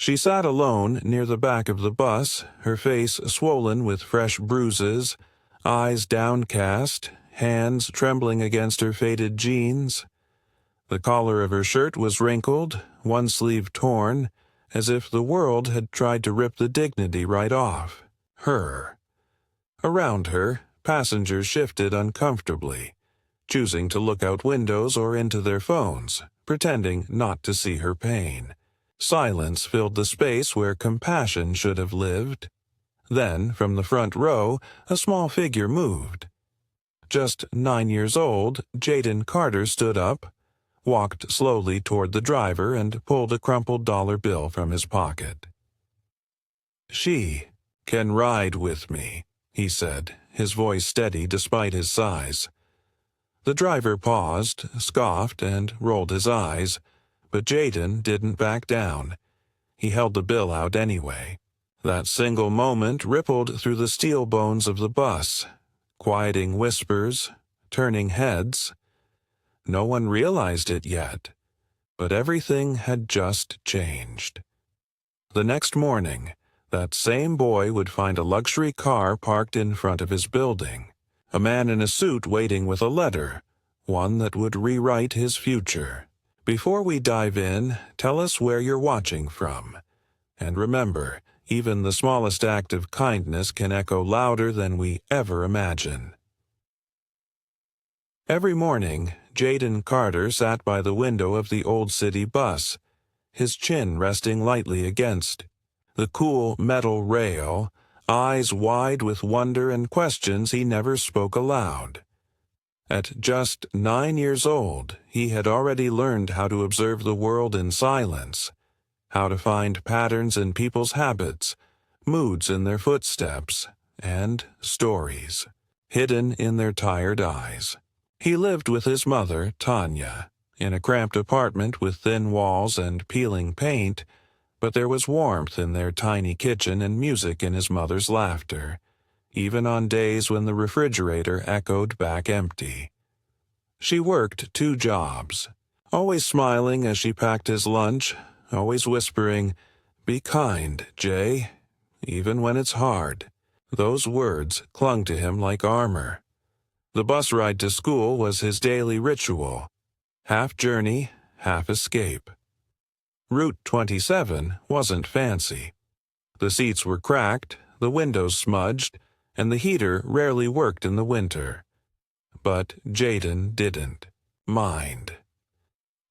She sat alone near the back of the bus, her face swollen with fresh bruises, eyes downcast, hands trembling against her faded jeans. The collar of her shirt was wrinkled, one sleeve torn, as if the world had tried to rip the dignity right off her. Around her, passengers shifted uncomfortably, choosing to look out windows or into their phones, pretending not to see her pain. Silence filled the space where compassion should have lived. Then, from the front row, a small figure moved. Just 9 years old, Jaden Carter stood up, walked slowly toward the driver, and pulled a crumpled dollar bill from his pocket. "She can ride with me," he said, his voice steady despite his size. The driver paused, scoffed, and rolled his eyes, but Jaden didn't back down. He held the bill out anyway. That single moment rippled through the steel bones of the bus, quieting whispers, turning heads. No one realized it yet, but everything had just changed. The next morning, that same boy would find a luxury car parked in front of his building, a man in a suit waiting with a letter, one that would rewrite his future. Before we dive in, tell us where you're watching from. And remember, even the smallest act of kindness can echo louder than we ever imagine. Every morning, Jaden Carter sat by the window of the old city bus, his chin resting lightly against the cool metal rail, eyes wide with wonder and questions he never spoke aloud. At just 9 years old, he had already learned how to observe the world in silence, how to find patterns in people's habits, moods in their footsteps, and stories hidden in their tired eyes. He lived with his mother, Tanya, in a cramped apartment with thin walls and peeling paint, but there was warmth in their tiny kitchen and music in his mother's laughter, even on days when the refrigerator echoed back empty. She worked 2 jobs, always smiling as she packed his lunch, always whispering, "Be kind, Jay," even when it's hard. Those words clung to him like armor. The bus ride to school was his daily ritual, half journey, half escape. Route 27 wasn't fancy. The seats were cracked, the windows smudged, and the heater rarely worked in the winter. But Jaden didn't mind.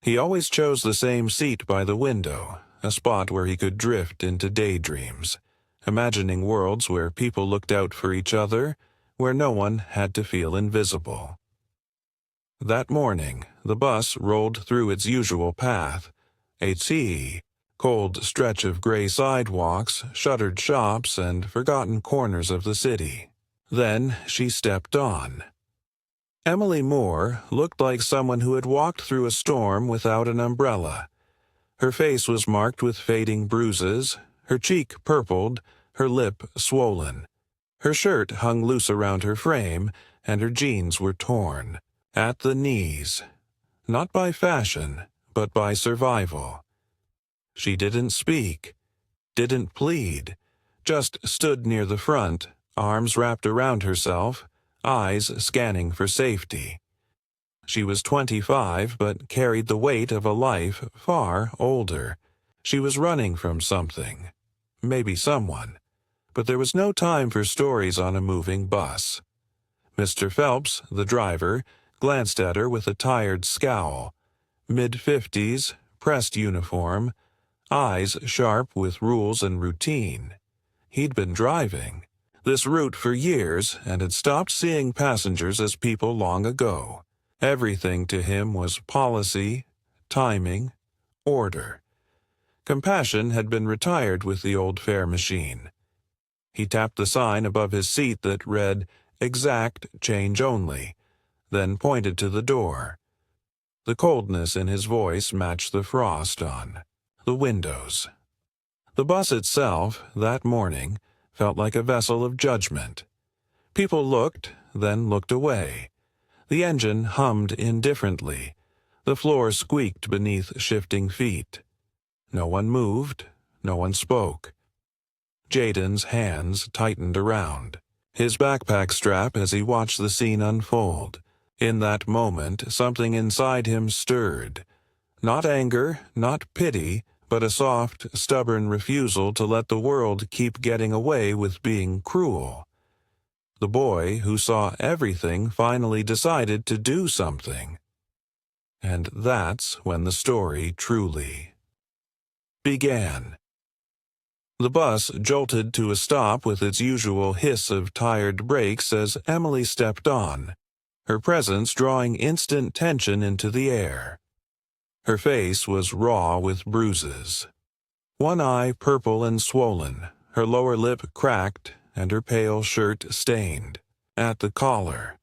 He always chose the same seat by the window, a spot where he could drift into daydreams, imagining worlds where people looked out for each other, where no one had to feel invisible. That morning, the bus rolled through its usual path, a cold stretch of gray sidewalks, shuttered shops, and forgotten corners of the city. Then she stepped on. Emily Moore looked like someone who had walked through a storm without an umbrella. Her face was marked with fading bruises, her cheek purpled, her lip swollen. Her shirt hung loose around her frame, and her jeans were torn at the knees, not by fashion, but by survival. She didn't speak, didn't plead, just stood near the front, arms wrapped around herself, eyes scanning for safety. She was 25, but carried the weight of a life far older. She was running from something, maybe someone, but there was no time for stories on a moving bus. Mr. Phelps, the driver, glanced at her with a tired scowl. Mid-50s, pressed uniform, eyes sharp with rules and routine. He'd been driving this route for years and had stopped seeing passengers as people long ago. Everything to him was policy, timing, order. Compassion had been retired with the old fare machine. He tapped the sign above his seat that read, "Exact change only," then pointed to the door. The coldness in his voice matched the frost on the windows. The bus itself, that morning, felt like a vessel of judgment. People looked, then looked away. The engine hummed indifferently. The floor squeaked beneath shifting feet. No one moved, No one spoke. Jaden's hands tightened around his backpack strap as he watched the scene unfold. In that moment, something inside him stirred. Not anger, not pity, but a soft, stubborn refusal to let the world keep getting away with being cruel. The boy who saw everything finally decided to do something. And that's when the story truly began. The bus jolted to a stop with its usual hiss of tired brakes as Emily stepped on, her presence drawing instant tension into the air. Her face was raw with bruises. One eye purple and swollen, her lower lip cracked, and her pale shirt stained. At the collar,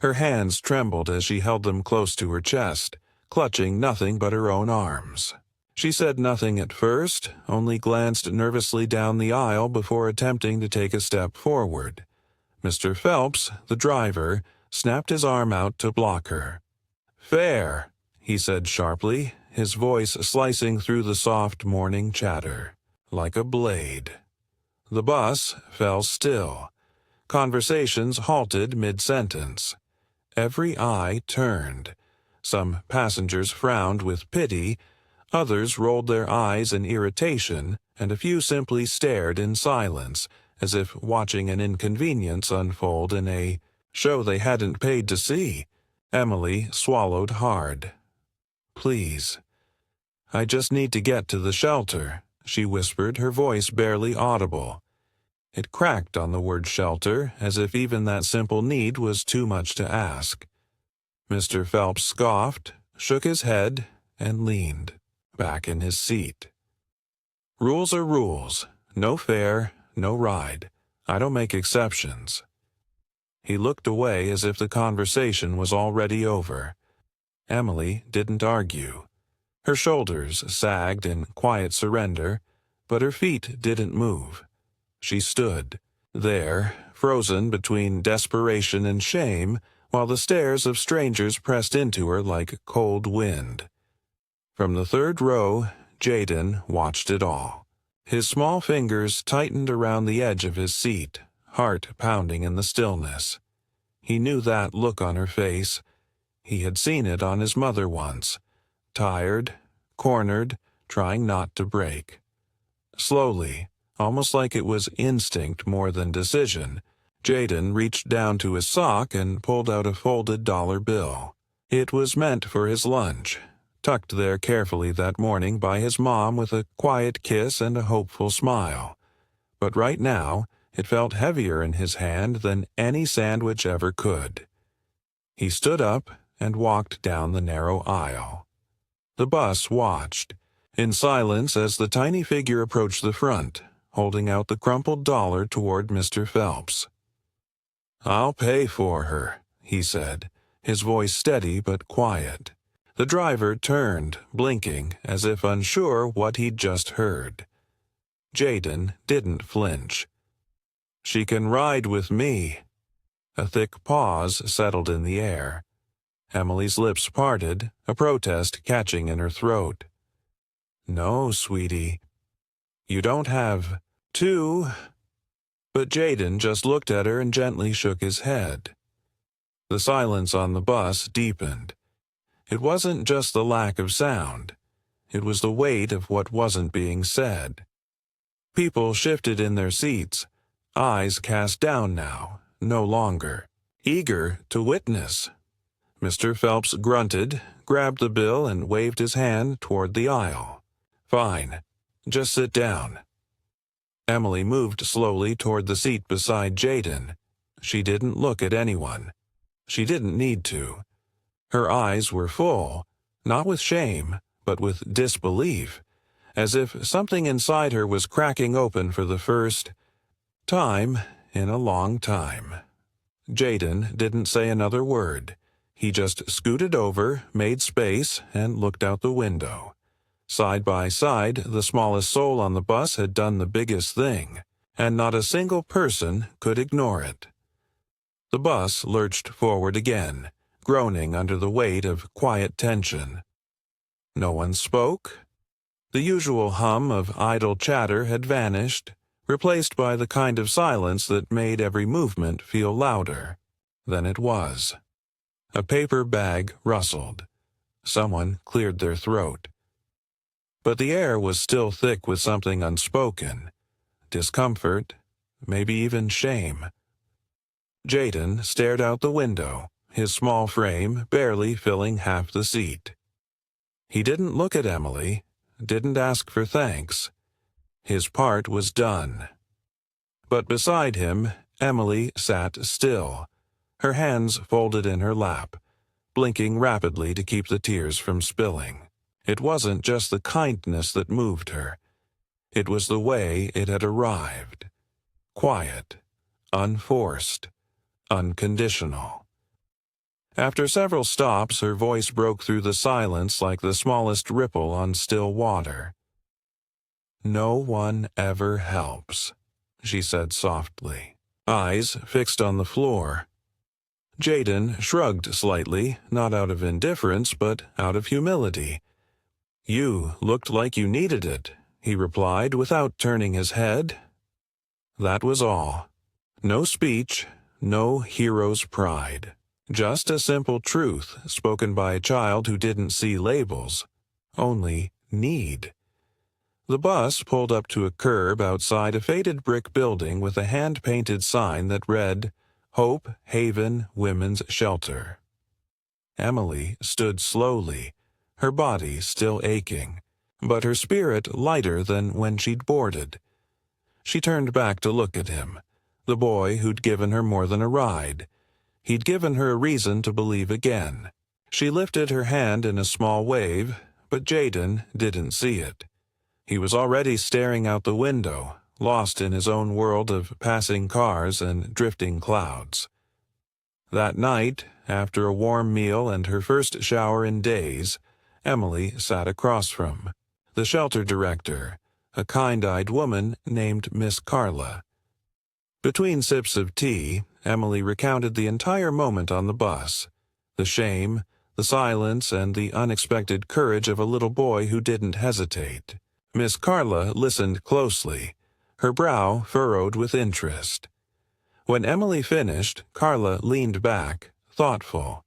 her hands trembled as she held them close to her chest, clutching nothing but her own arms. She said nothing at first, only glanced nervously down the aisle before attempting to take a step forward. Mr. Phelps, the driver, snapped his arm out to block her. "Fair," he said sharply, his voice slicing through the soft morning chatter, like a blade. The bus fell still. Conversations halted mid-sentence. Every eye turned. Some passengers frowned with pity, others rolled their eyes in irritation, and a few simply stared in silence, as if watching an inconvenience unfold in a show they hadn't paid to see. Emily swallowed hard. "Please, I just need to get to the shelter," she whispered, her voice barely audible. It cracked on the word shelter, as if even that simple need was too much to ask. Mr. Phelps scoffed, shook his head, and leaned back in his seat. "Rules are rules. No fare, no ride. I don't make exceptions." He looked away as if the conversation was already over. Emily didn't argue. Her shoulders sagged in quiet surrender, but her feet didn't move. She stood there, frozen between desperation and shame, while the stares of strangers pressed into her like cold wind. From the third row, Jaden watched it all. His small fingers tightened around the edge of his seat, heart pounding in the stillness. He knew that look on her face. He had seen it on his mother once, tired, cornered, trying not to break. Slowly, almost like it was instinct more than decision, Jaden reached down to his sock and pulled out a folded dollar bill. It was meant for his lunch, tucked there carefully that morning by his mom with a quiet kiss and a hopeful smile. But right now, it felt heavier in his hand than any sandwich ever could. He stood up and walked down the narrow aisle. The bus watched, in silence as the tiny figure approached the front, holding out the crumpled dollar toward Mr. Phelps. "I'll pay for her," he said, his voice steady but quiet. The driver turned, blinking, as if unsure what he'd just heard. Jaden didn't flinch. "She can ride with me." A thick pause settled in the air. Emily's lips parted, a protest catching in her throat. "No, sweetie. You don't have to." But Jaden just looked at her and gently shook his head. The silence on the bus deepened. It wasn't just the lack of sound. It was the weight of what wasn't being said. People shifted in their seats, eyes cast down now, no longer eager to witness. Mr. Phelps grunted, grabbed the bill, and waved his hand toward the aisle. "Fine. Just sit down." Emily moved slowly toward the seat beside Jaden. She didn't look at anyone. She didn't need to. Her eyes were full, not with shame, but with disbelief, as if something inside her was cracking open for the first time in a long time. Jaden didn't say another word. He just scooted over, made space, and looked out the window. Side by side, the smallest soul on the bus had done the biggest thing, and not a single person could ignore it. The bus lurched forward again, groaning under the weight of quiet tension. No one spoke. The usual hum of idle chatter had vanished, replaced by the kind of silence that made every movement feel louder than it was. A paper bag rustled. Someone cleared their throat. But the air was still thick with something unspoken. Discomfort, maybe even shame. Jaden stared out the window, his small frame barely filling half the seat. He didn't look at Emily, didn't ask for thanks. His part was done. But beside him, Emily sat still, her hands folded in her lap, blinking rapidly to keep the tears from spilling. It wasn't just the kindness that moved her. It was the way it had arrived. Quiet, unforced, unconditional. After several stops, her voice broke through the silence like the smallest ripple on still water. "No one ever helps," she said softly, eyes fixed on the floor. Jaden shrugged slightly, not out of indifference, but out of humility. "You looked like you needed it," he replied without turning his head. That was all. No speech, no hero's pride. Just a simple truth spoken by a child who didn't see labels, only need. The bus pulled up to a curb outside a faded brick building with a hand-painted sign that read, "Hope Haven Women's Shelter." Emily stood slowly, her body still aching, but her spirit lighter than when she'd boarded. She turned back to look at him, the boy who'd given her more than a ride. He'd given her a reason to believe again. She lifted her hand in a small wave, but Jaden didn't see it. He was already staring out the window, lost in his own world of passing cars and drifting clouds. That night, after a warm meal and her first shower in days, Emily sat across from the shelter director, a kind-eyed woman named Miss Carla. Between sips of tea, Emily recounted the entire moment on the bus, the shame, the silence, and the unexpected courage of a little boy who didn't hesitate. Miss Carla listened closely, her brow furrowed with interest. When Emily finished, Carla leaned back, thoughtful.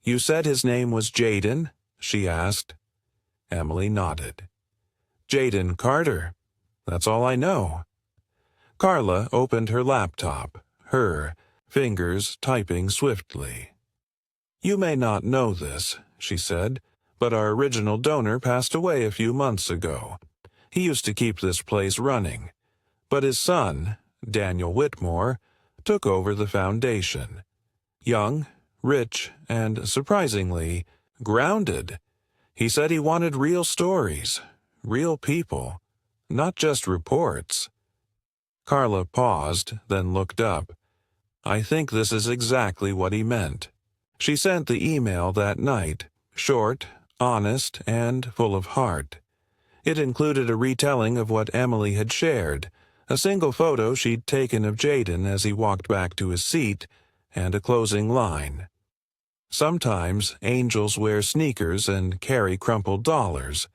"You said his name was Jaden?" she asked. Emily nodded. "Jaden Carter. That's all I know." Carla opened her laptop, her fingers typing swiftly. "You may not know this," she said, "but our original donor passed away a few months ago. He used to keep this place running. But his son, Daniel Whitmore, took over the foundation. Young, rich, and surprisingly, grounded. He said he wanted real stories, real people, not just reports." Carla paused, then looked up. "I think this is exactly what he meant." She sent the email that night, short, honest, and full of heart. It included a retelling of what Emily had shared, a single photo she'd taken of Jaden as he walked back to his seat, and a closing line. "Sometimes angels wear sneakers and carry crumpled dollars."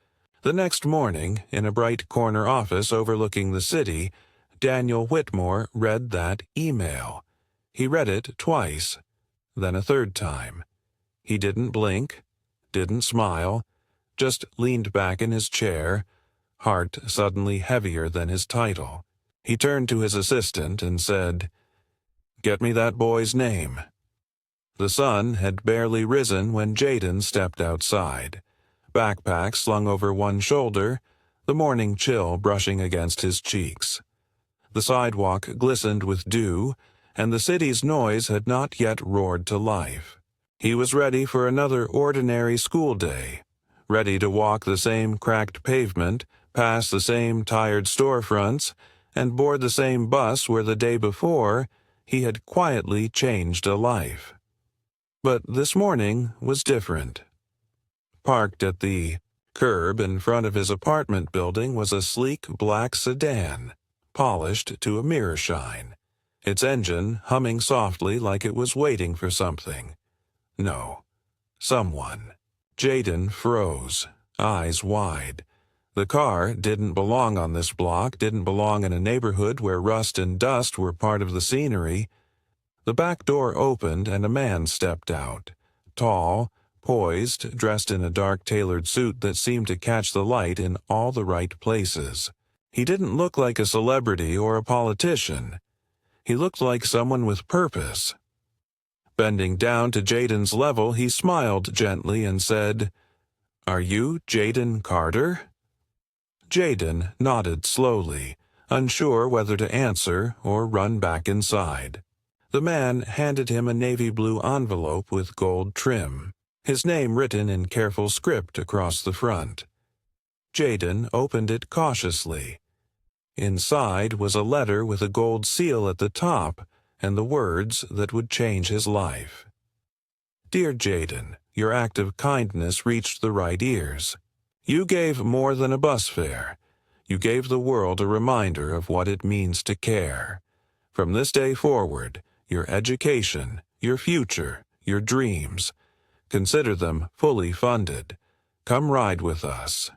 The next morning, in a bright corner office overlooking the city, Daniel Whitmore read that email. He read it twice, then a third time. He didn't blink, didn't smile, just leaned back in his chair, heart suddenly heavier than his title. He turned to his assistant and said, "Get me that boy's name." The sun had barely risen when Jaden stepped outside, backpack slung over one shoulder, the morning chill brushing against his cheeks. The sidewalk glistened with dew, and the city's noise had not yet roared to life. He was ready for another ordinary school day, ready to walk the same cracked pavement, pass the same tired storefronts, and board the same bus where the day before he had quietly changed a life. But this morning was different. Parked at the curb in front of his apartment building was a sleek black sedan, polished to a mirror shine, its engine humming softly like it was waiting for something. No, someone. Jaden froze, eyes wide. The car didn't belong on this block, didn't belong in a neighborhood where rust and dust were part of the scenery. The back door opened and a man stepped out. Tall, poised, dressed in a dark tailored suit that seemed to catch the light in all the right places. He didn't look like a celebrity or a politician. He looked like someone with purpose. Bending down to Jaden's level, he smiled gently and said, "Are you Jaden Carter?" Jaden nodded slowly, unsure whether to answer or run back inside. The man handed him a navy blue envelope with gold trim, his name written in careful script across the front. Jaden opened it cautiously. Inside was a letter with a gold seal at the top and the words that would change his life. "Dear Jaden, your act of kindness reached the right ears. You gave more than a bus fare. You gave the world a reminder of what it means to care. From this day forward, your education, your future, your dreams, consider them fully funded. Come ride with us."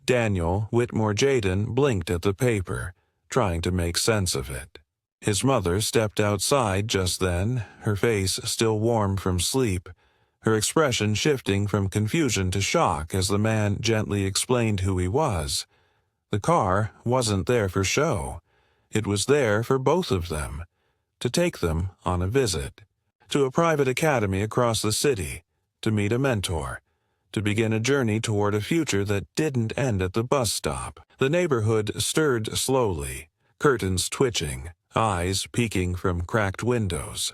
Daniel Whitmore Jaden blinked at the paper, trying to make sense of it. His mother stepped outside just then, her face still warm from sleep, her expression shifting from confusion to shock as the man gently explained who he was. The car wasn't there for show. It was there for both of them, to take them on a visit, to a private academy across the city, to meet a mentor, to begin a journey toward a future that didn't end at the bus stop. The neighborhood stirred slowly, curtains twitching, eyes peeking from cracked windows.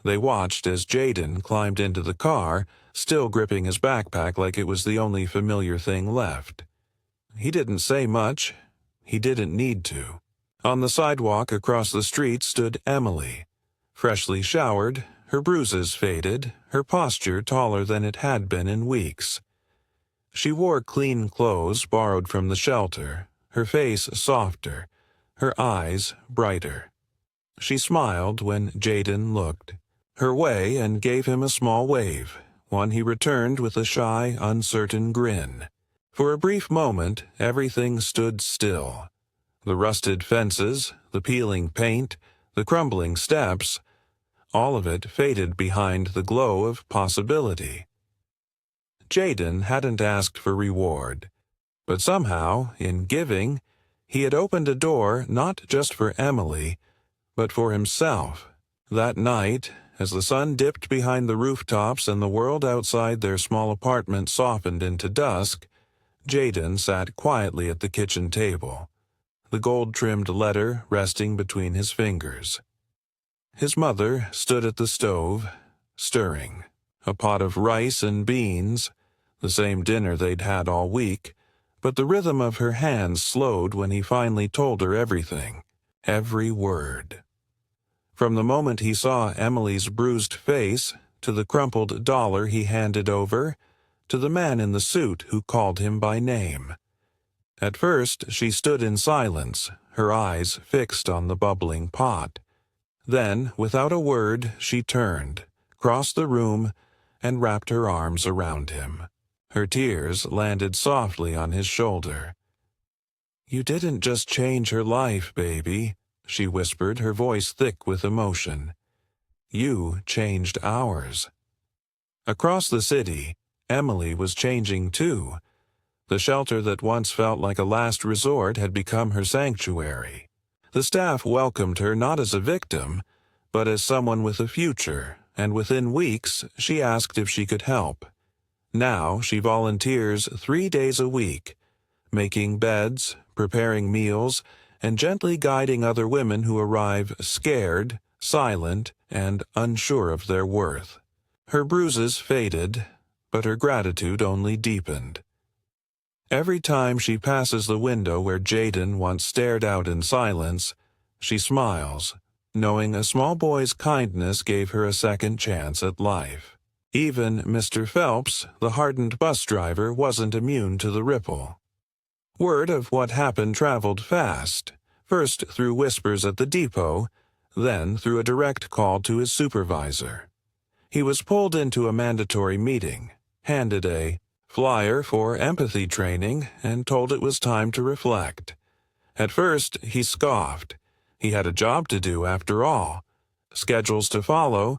They watched as Jaden climbed into the car, still gripping his backpack like it was the only familiar thing left. He didn't say much. He didn't need to. On the sidewalk across the street stood Emily, freshly showered, her bruises faded, her posture taller than it had been in weeks. She wore clean clothes borrowed from the shelter, her face softer, her eyes brighter. She smiled when Jaden looked her way and gave him a small wave, one he returned with a shy, uncertain grin. For a brief moment, everything stood still. The rusted fences, the peeling paint, the crumbling steps, all of it faded behind the glow of possibility. Jaden hadn't asked for reward, but somehow, in giving, he had opened a door not just for Emily, but for himself. That night, as the sun dipped behind the rooftops and the world outside their small apartment softened into dusk, Jaden sat quietly at the kitchen table, the gold-trimmed letter resting between his fingers. His mother stood at the stove, stirring. A pot of rice and beans, the same dinner they'd had all week, but the rhythm of her hands slowed when he finally told her everything, every word. From the moment he saw Emily's bruised face, to the crumpled dollar he handed over, to the man in the suit who called him by name. At first she stood in silence, her eyes fixed on the bubbling pot. Then, without a word, she turned, crossed the room, and wrapped her arms around him. Her tears landed softly on his shoulder. "You didn't just change her life, baby," she whispered, her voice thick with emotion. "You changed ours." Across the city, Emily was changing too. The shelter that once felt like a last resort had become her sanctuary. The staff welcomed her not as a victim, but as someone with a future, and within weeks she asked if she could help. Now she volunteers 3 days a week, making beds, preparing meals, and gently guiding other women who arrive scared, silent, and unsure of their worth. Her bruises faded, but her gratitude only deepened. Every time she passes the window where Jaden once stared out in silence, she smiles, knowing a small boy's kindness gave her a second chance at life. Even Mr. Phelps, the hardened bus driver, wasn't immune to the ripple. Word of what happened traveled fast, first through whispers at the depot, then through a direct call to his supervisor. He was pulled into a mandatory meeting, handed a flyer for empathy training and told it was time to reflect. At first, he scoffed. He had a job to do after all, schedules to follow,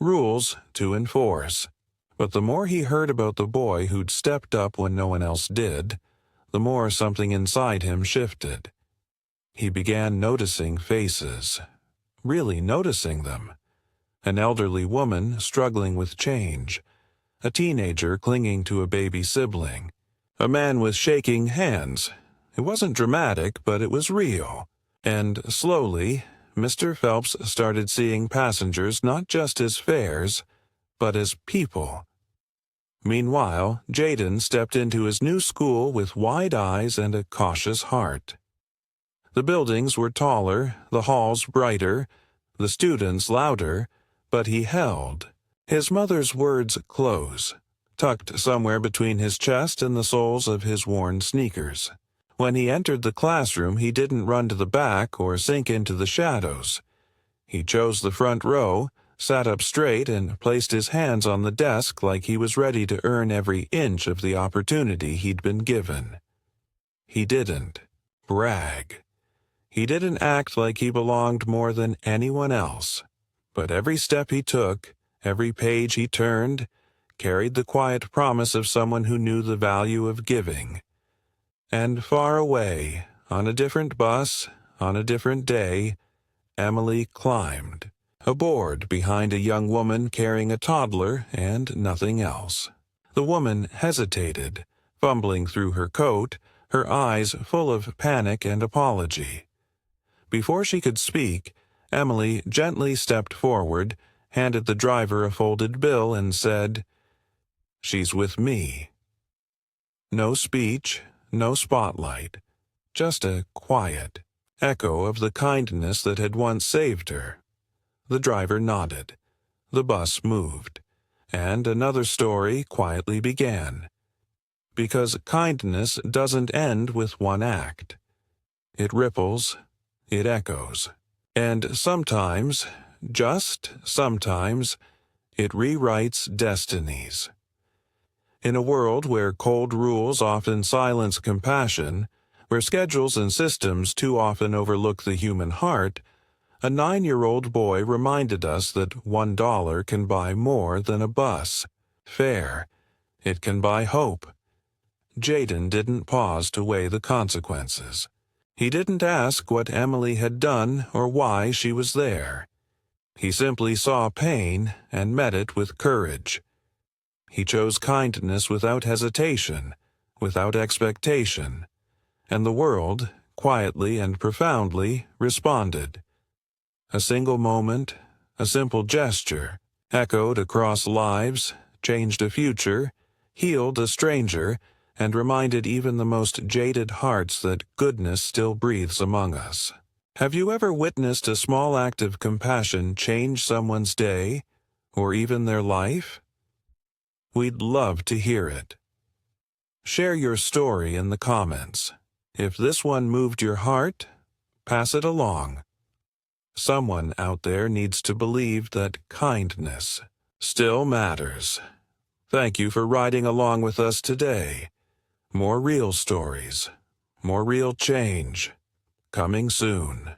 rules to enforce. But the more he heard about the boy who'd stepped up when no one else did, the more something inside him shifted. He began noticing faces, really noticing them. An elderly woman struggling with change, a teenager clinging to a baby sibling, a man with shaking hands. It wasn't dramatic, but it was real. And slowly, Mr. Phelps started seeing passengers not just as fares, but as people. Meanwhile, Jaden stepped into his new school with wide eyes and a cautious heart. The buildings were taller, the halls brighter, the students louder, but he held. His mother's words close, tucked somewhere between his chest and the soles of his worn sneakers. When he entered the classroom, he didn't run to the back or sink into the shadows. He chose the front row, sat up straight, and placed his hands on the desk like he was ready to earn every inch of the opportunity he'd been given. He didn't brag. He didn't act like he belonged more than anyone else. But every step he took, every page he turned, carried the quiet promise of someone who knew the value of giving. And far away, on a different bus, on a different day, Emily climbed, aboard behind a young woman carrying a toddler and nothing else. The woman hesitated, fumbling through her coat, her eyes full of panic and apology. Before she could speak, Emily gently stepped forward, handed the driver a folded bill, and said, "She's with me." No speech, no spotlight, just a quiet echo of the kindness that had once saved her. The driver nodded. The bus moved, and another story quietly began. Because kindness doesn't end with one act. It ripples, it echoes. And sometimes, just sometimes, it rewrites destinies. In a world where cold rules often silence compassion, where schedules and systems too often overlook the human heart, a 9-year-old boy reminded us that $1 can buy more than a bus fare. It can buy hope. Jaden didn't pause to weigh the consequences. He didn't ask what Emily had done or why she was there. He simply saw pain and met it with courage. He chose kindness without hesitation, without expectation, and the world, quietly and profoundly, responded. A single moment, a simple gesture, echoed across lives, changed a future, healed a stranger, and reminded even the most jaded hearts that goodness still breathes among us. Have you ever witnessed a small act of compassion change someone's day, or even their life? We'd love to hear it. Share your story in the comments. If this one moved your heart, pass it along. Someone out there needs to believe that kindness still matters. Thank you for riding along with us today. More real stories, more real change, coming soon.